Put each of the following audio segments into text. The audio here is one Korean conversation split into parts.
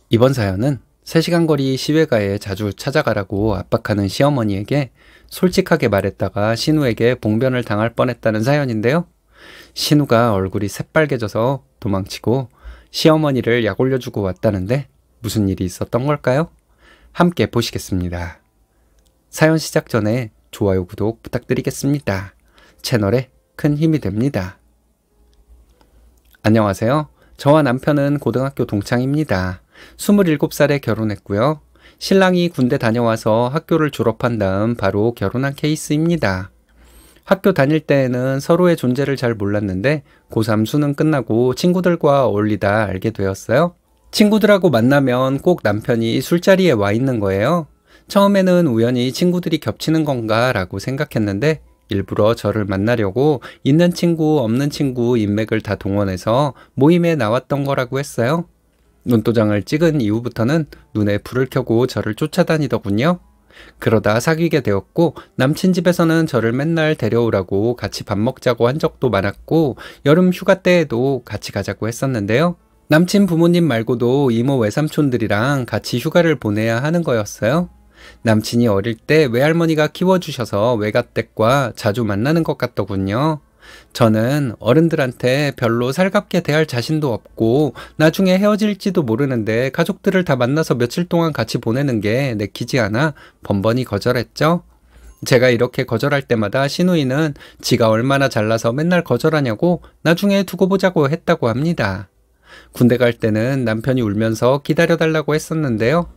이번 사연은 3시간 거리 시외가에 자주 찾아가라고 압박하는 시어머니에게 솔직하게 말했다가 신우에게 봉변을 당할 뻔했다는 사연인데요. 신우가 얼굴이 새빨개져서 도망치고 시어머니를 약 올려주고 왔다는데 무슨 일이 있었던 걸까요? 함께 보시겠습니다. 사연 시작 전에 좋아요, 구독 부탁드리겠습니다. 채널에 큰 힘이 됩니다. 안녕하세요. 저와 남편은 고등학교 동창입니다. 27살에 결혼했고요. 신랑이 군대 다녀와서 학교를 졸업한 다음 바로 결혼한 케이스입니다. 학교 다닐 때에는 서로의 존재를 잘 몰랐는데 고3 수능 끝나고 친구들과 어울리다 알게 되었어요. 친구들하고 만나면 꼭 남편이 술자리에 와 있는 거예요. 처음에는 우연히 친구들이 겹치는 건가 라고 생각했는데 일부러 저를 만나려고 있는 친구 없는 친구 인맥을 다 동원해서 모임에 나왔던 거라고 했어요. 눈도장을 찍은 이후부터는 눈에 불을 켜고 저를 쫓아다니더군요. 그러다 사귀게 되었고 남친 집에서는 저를 맨날 데려오라고 같이 밥 먹자고 한 적도 많았고 여름 휴가 때에도 같이 가자고 했었는데요. 남친 부모님 말고도 이모 외삼촌들이랑 같이 휴가를 보내야 하는 거였어요. 남친이 어릴 때 외할머니가 키워주셔서 외가댁과 자주 만나는 것 같더군요. 저는 어른들한테 별로 살갑게 대할 자신도 없고 나중에 헤어질지도 모르는데 가족들을 다 만나서 며칠 동안 같이 보내는 게 내키지 않아 번번이 거절했죠. 제가 이렇게 거절할 때마다 시누이는 지가 얼마나 잘나서 맨날 거절하냐고 나중에 두고 보자고 했다고 합니다. 군대 갈 때는 남편이 울면서 기다려달라고 했었는데요.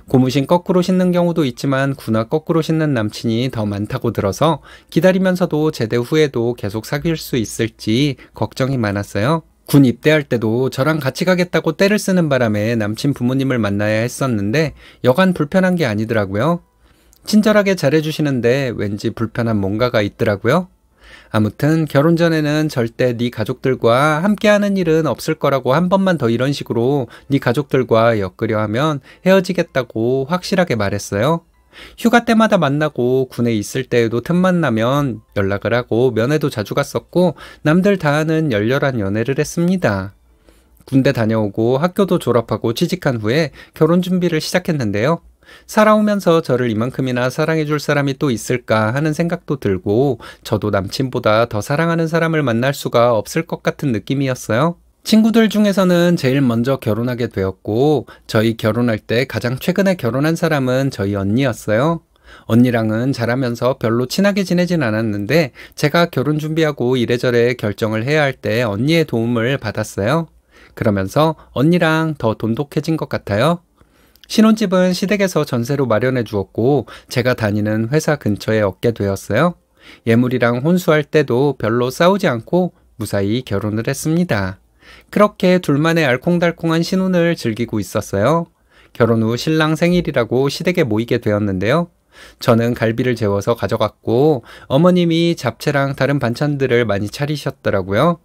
고무신 거꾸로 신는 경우도 있지만 군화 거꾸로 신는 남친이 더 많다고 들어서 기다리면서도 제대 후에도 계속 사귈 수 있을지 걱정이 많았어요. 군 입대할 때도 저랑 같이 가겠다고 떼를 쓰는 바람에 남친 부모님을 만나야 했었는데 여간 불편한 게 아니더라고요. 친절하게 잘해주시는데 왠지 불편한 뭔가가 있더라고요. 아무튼 결혼 전에는 절대 네 가족들과 함께하는 일은 없을 거라고 한 번만 더 이런 식으로 네 가족들과 엮으려 하면 헤어지겠다고 확실하게 말했어요. 휴가 때마다 만나고 군에 있을 때에도 틈만 나면 연락을 하고 면회도 자주 갔었고 남들 다 하는 열렬한 연애를 했습니다. 군대 다녀오고 학교도 졸업하고 취직한 후에 결혼 준비를 시작했는데요. 살아오면서 저를 이만큼이나 사랑해줄 사람이 또 있을까 하는 생각도 들고 저도 남친보다 더 사랑하는 사람을 만날 수가 없을 것 같은 느낌이었어요. 친구들 중에서는 제일 먼저 결혼하게 되었고 저희 결혼할 때 가장 최근에 결혼한 사람은 저희 언니였어요. 언니랑은 잘하면서 별로 친하게 지내진 않았는데 제가 결혼 준비하고 이래저래 결정을 해야 할 때 언니의 도움을 받았어요. 그러면서 언니랑 더 돈독해진 것 같아요. 신혼집은 시댁에서 전세로 마련해 주었고 제가 다니는 회사 근처에 얻게 되었어요. 예물이랑 혼수할 때도 별로 싸우지 않고 무사히 결혼을 했습니다. 그렇게 둘만의 알콩달콩한 신혼을 즐기고 있었어요. 결혼 후 신랑 생일이라고 시댁에 모이게 되었는데요. 저는 갈비를 재워서 가져갔고 어머님이 잡채랑 다른 반찬들을 많이 차리셨더라고요.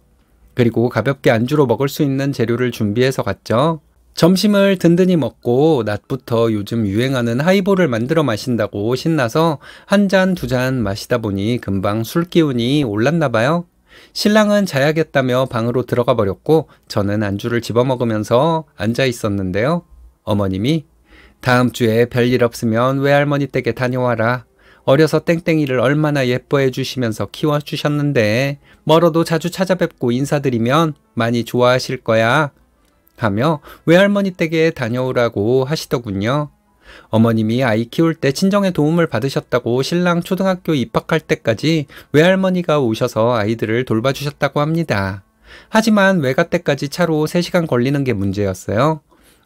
그리고 가볍게 안주로 먹을 수 있는 재료를 준비해서 갔죠. 점심을 든든히 먹고 낮부터 요즘 유행하는 하이볼을 만들어 마신다고 신나서 한 잔, 두 잔 마시다 보니 금방 술 기운이 올랐나 봐요. 신랑은 자야겠다며 방으로 들어가 버렸고 저는 안주를 집어먹으면서 앉아 있었는데요. 어머님이 다음 주에 별일 없으면 외할머니 댁에 다녀와라. 어려서 땡땡이를 얼마나 예뻐해 주시면서 키워주셨는데 멀어도 자주 찾아뵙고 인사드리면 많이 좋아하실 거야. 하며 외할머니 댁에 다녀오라고 하시더군요. 어머님이 아이 키울 때 친정의 도움을 받으셨다고 신랑 초등학교 입학할 때까지 외할머니가 오셔서 아이들을 돌봐주셨다고 합니다. 하지만 외가댁까지 차로 3시간 걸리는 게 문제였어요.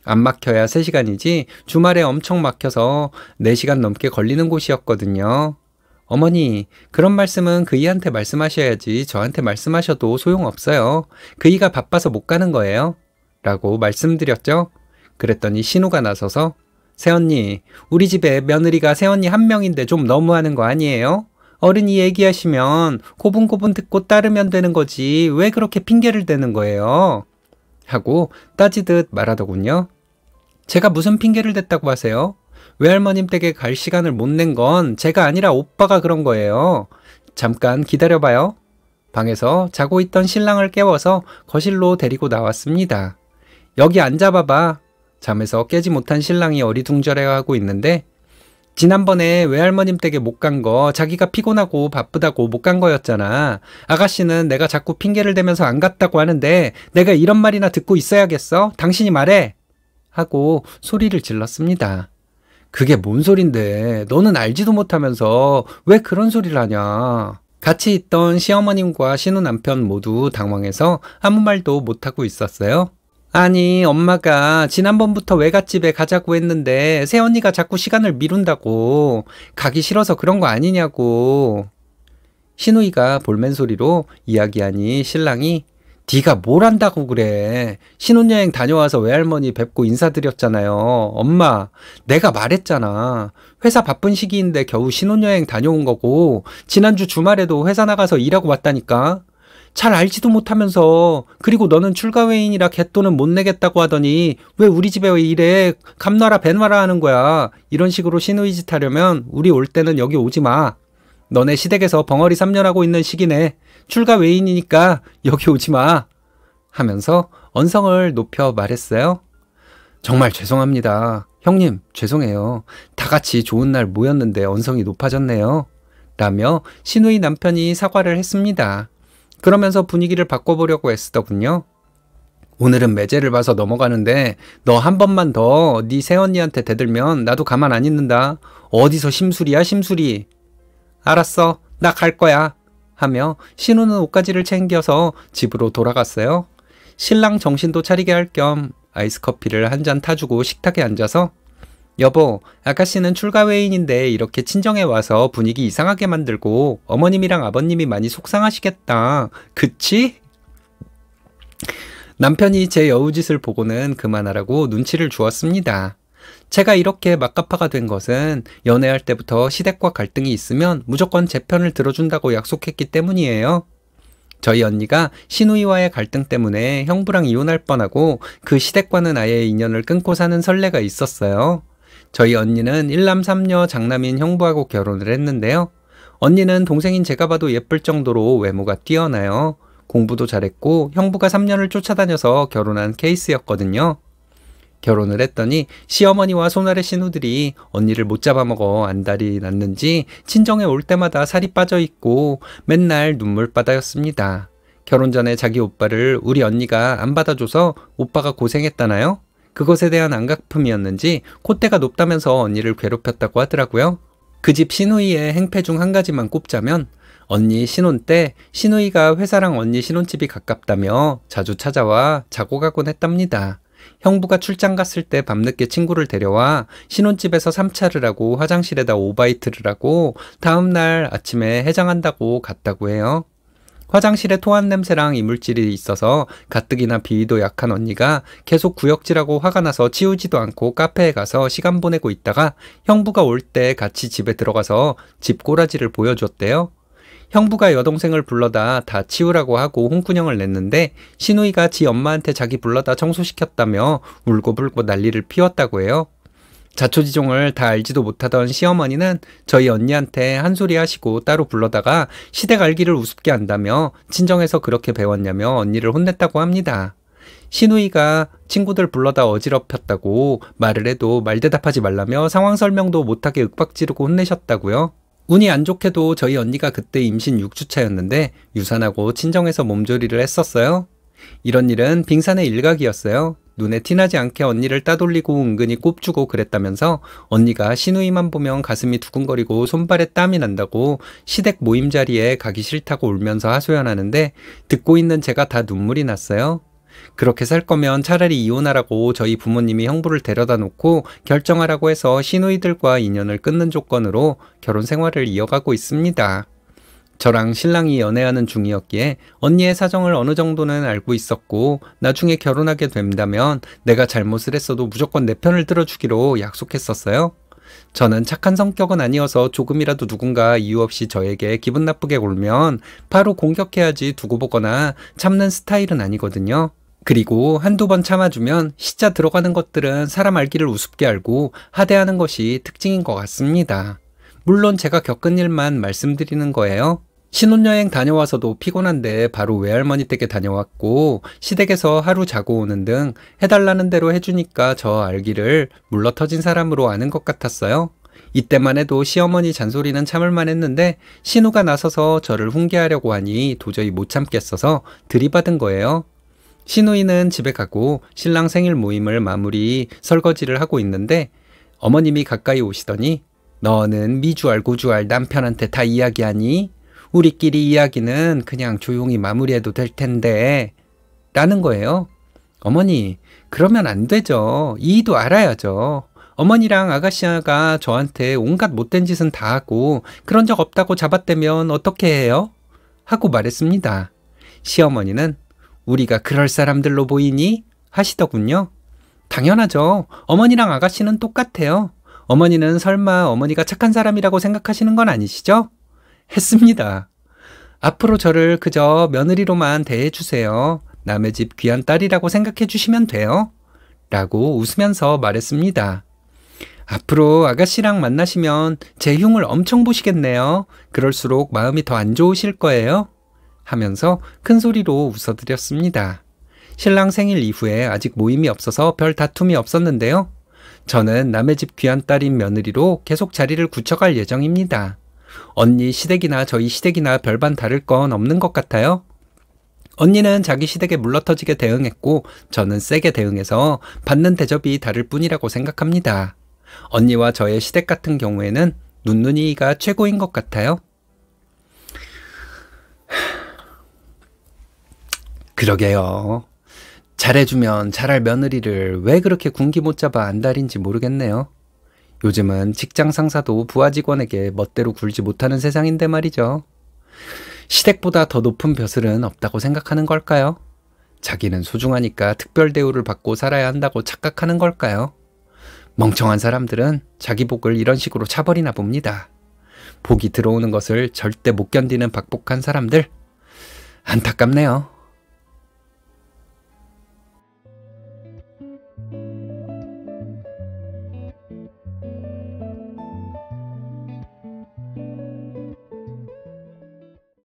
안 막혀야 3시간이지 주말에 엄청 막혀서 4시간 넘게 걸리는 곳이었거든요. 어머니, 그런 말씀은 그이한테 말씀하셔야지 저한테 말씀하셔도 소용없어요. 그이가 바빠서 못 가는 거예요. 라고 말씀드렸죠. 그랬더니 신우가 나서서 새언니, 우리 집에 며느리가 새언니 한 명인데 좀 너무하는 거 아니에요? 어른이 얘기하시면 고분고분 듣고 따르면 되는 거지 왜 그렇게 핑계를 대는 거예요? 하고 따지듯 말하더군요. 제가 무슨 핑계를 댔다고 하세요? 외할머님 댁에 갈 시간을 못 낸 건 제가 아니라 오빠가 그런 거예요. 잠깐 기다려봐요. 방에서 자고 있던 신랑을 깨워서 거실로 데리고 나왔습니다. 여기 앉아봐봐. 잠에서 깨지 못한 신랑이 어리둥절해하고 있는데 지난번에 외할머님 댁에 못 간 거 자기가 피곤하고 바쁘다고 못 간 거였잖아. 아가씨는 내가 자꾸 핑계를 대면서 안 갔다고 하는데 내가 이런 말이나 듣고 있어야겠어? 당신이 말해! 하고 소리를 질렀습니다. 그게 뭔 소린데 너는 알지도 못하면서 왜 그런 소리를 하냐. 같이 있던 시어머님과 신우 남편 모두 당황해서 아무 말도 못하고 있었어요. 아니 엄마가 지난번부터 외갓집에 가자고 했는데 새언니가 자꾸 시간을 미룬다고. 가기 싫어서 그런 거 아니냐고. 신우이가 볼멘 소리로 이야기하니 신랑이 네가 뭘 안다고 그래. 신혼여행 다녀와서 외할머니 뵙고 인사드렸잖아요. 엄마, 내가 말했잖아. 회사 바쁜 시기인데 겨우 신혼여행 다녀온 거고 지난주 주말에도 회사 나가서 일하고 왔다니까. 잘 알지도 못하면서. 그리고 너는 출가회의인이라 갯돈은 못 내겠다고 하더니 왜 우리 집에 왜 이래 감나라 배나라 하는 거야. 이런 식으로 신우이 짓 하려면 우리 올 때는 여기 오지 마. 너네 시댁에서 벙어리 3년 하고 있는 시기네. 출가 외인이니까 여기 오지 마. 하면서 언성을 높여 말했어요. 정말 죄송합니다. 형님, 죄송해요. 다 같이 좋은 날 모였는데 언성이 높아졌네요. 라며 신우이 남편이 사과를 했습니다. 그러면서 분위기를 바꿔보려고 애쓰더군요. 오늘은 매제를 봐서 넘어가는데 너 한 번만 더 네 새언니한테 대들면 나도 가만 안 있는다. 어디서 심술이야 심술이. 알았어, 나 갈 거야. 하며 신우는 옷가지를 챙겨서 집으로 돌아갔어요. 신랑 정신도 차리게 할 겸 아이스 커피를 한 잔 타주고 식탁에 앉아서 여보, 아가씨는 출가회인인데 이렇게 친정에 와서 분위기 이상하게 만들고 어머님이랑 아버님이 많이 속상하시겠다. 그치? 남편이 제 여우짓을 보고는 그만하라고 눈치를 주었습니다. 제가 이렇게 막가파가 된 것은 연애할 때부터 시댁과 갈등이 있으면 무조건 제 편을 들어준다고 약속했기 때문이에요. 저희 언니가 신우이와의 갈등 때문에 형부랑 이혼할 뻔하고 그 시댁과는 아예 인연을 끊고 사는 선례가 있었어요. 저희 언니는 1남 3녀 장남인 형부하고 결혼을 했는데요. 언니는 동생인 제가 봐도 예쁠 정도로 외모가 뛰어나요. 공부도 잘했고 형부가 3년을 쫓아다녀서 결혼한 케이스였거든요. 결혼을 했더니 시어머니와 손아래 신우들이 언니를 못 잡아먹어 안달이 났는지 친정에 올 때마다 살이 빠져있고 맨날 눈물바다였습니다. 결혼 전에 자기 오빠를 우리 언니가 안 받아줘서 오빠가 고생했다나요? 그것에 대한 안갚음이었는지 콧대가 높다면서 언니를 괴롭혔다고 하더라고요. 그 집 신우이의 행패 중 한 가지만 꼽자면 언니 신혼 때 신우이가 회사랑 언니 신혼집이 가깝다며 자주 찾아와 자고 가곤 했답니다. 형부가 출장 갔을 때 밤늦게 친구를 데려와 신혼집에서 3차를 하고 화장실에다 오바이트를 하고 다음날 아침에 해장한다고 갔다고 해요. 화장실에 토한 냄새랑 이물질이 있어서 가뜩이나 비위도 약한 언니가 계속 구역질하고 화가 나서 치우지도 않고 카페에 가서 시간 보내고 있다가 형부가 올 때 같이 집에 들어가서 집 꼬라지를 보여줬대요. 형부가 여동생을 불러다 다 치우라고 하고 홍군형을 냈는데 신우이가 지 엄마한테 자기 불러다 청소시켰다며 울고불고 난리를 피웠다고 해요. 자초지종을 다 알지도 못하던 시어머니는 저희 언니한테 한 소리 하시고 따로 불러다가 시댁 알기를 우습게 한다며 친정에서 그렇게 배웠냐며 언니를 혼냈다고 합니다. 신우이가 친구들 불러다 어지럽혔다고 말을 해도 말대답하지 말라며 상황 설명도 못하게 윽박지르고 혼내셨다고요. 운이 안 좋게도 저희 언니가 그때 임신 6주차였는데 유산하고 친정에서 몸조리를 했었어요. 이런 일은 빙산의 일각이었어요. 눈에 티나지 않게 언니를 따돌리고 은근히 꼽주고 그랬다면서 언니가 신우이만 보면 가슴이 두근거리고 손발에 땀이 난다고 시댁 모임 자리에 가기 싫다고 울면서 하소연하는데 듣고 있는 제가 다 눈물이 났어요. 그렇게 살 거면 차라리 이혼하라고 저희 부모님이 형부를 데려다 놓고 결정하라고 해서 시누이들과 인연을 끊는 조건으로 결혼 생활을 이어가고 있습니다. 저랑 신랑이 연애하는 중이었기에 언니의 사정을 어느 정도는 알고 있었고 나중에 결혼하게 된다면 내가 잘못을 했어도 무조건 내 편을 들어주기로 약속했었어요. 저는 착한 성격은 아니어서 조금이라도 누군가 이유 없이 저에게 기분 나쁘게 굴면 바로 공격해야지 두고 보거나 참는 스타일은 아니거든요. 그리고 한두 번 참아주면 시자 들어가는 것들은 사람 알기를 우습게 알고 하대하는 것이 특징인 것 같습니다. 물론 제가 겪은 일만 말씀드리는 거예요. 신혼여행 다녀와서도 피곤한데 바로 외할머니 댁에 다녀왔고 시댁에서 하루 자고 오는 등 해달라는 대로 해주니까 저 알기를 물러터진 사람으로 아는 것 같았어요. 이때만 해도 시어머니 잔소리는 참을만 했는데 신우가 나서서 저를 훈계하려고 하니 도저히 못 참겠어서 들이받은 거예요. 시누이는 집에 가고 신랑 생일 모임을 마무리 설거지를 하고 있는데 어머님이 가까이 오시더니 너는 미주알 고주알 남편한테 다 이야기하니? 우리끼리 이야기는 그냥 조용히 마무리해도 될 텐데 라는 거예요. 어머니, 그러면 안 되죠. 이의도 알아야죠. 어머니랑 아가씨가 저한테 온갖 못된 짓은 다 하고 그런 적 없다고 잡아떼면 어떻게 해요? 하고 말했습니다. 시어머니는 우리가 그럴 사람들로 보이니? 하시더군요. 당연하죠. 어머니랑 아가씨는 똑같아요. 어머니는 설마 어머니가 착한 사람이라고 생각하시는 건 아니시죠? 했습니다. 앞으로 저를 그저 며느리로만 대해주세요. 남의 집 귀한 딸이라고 생각해 주시면 돼요. 라고 웃으면서 말했습니다. 앞으로 아가씨랑 만나시면 제 흉을 엄청 보시겠네요. 그럴수록 마음이 더 안 좋으실 거예요. 하면서 큰 소리로 웃어드렸습니다. 신랑 생일 이후에 아직 모임이 없어서 별 다툼이 없었는데요. 저는 남의 집 귀한 딸인 며느리로 계속 자리를 굳혀갈 예정입니다. 언니 시댁이나 저희 시댁이나 별반 다를 건 없는 것 같아요. 언니는 자기 시댁에 물러터지게 대응했고 저는 세게 대응해서 받는 대접이 다를 뿐이라고 생각합니다. 언니와 저의 시댁 같은 경우에는 눈누이가 최고인 것 같아요. 그러게요. 잘해주면 잘할 며느리를 왜 그렇게 군기 못 잡아 안달인지 모르겠네요. 요즘은 직장 상사도 부하 직원에게 멋대로 굴지 못하는 세상인데 말이죠. 시댁보다 더 높은 벼슬은 없다고 생각하는 걸까요? 자기는 소중하니까 특별 대우를 받고 살아야 한다고 착각하는 걸까요? 멍청한 사람들은 자기 복을 이런 식으로 차버리나 봅니다. 복이 들어오는 것을 절대 못 견디는 박복한 사람들, 안타깝네요.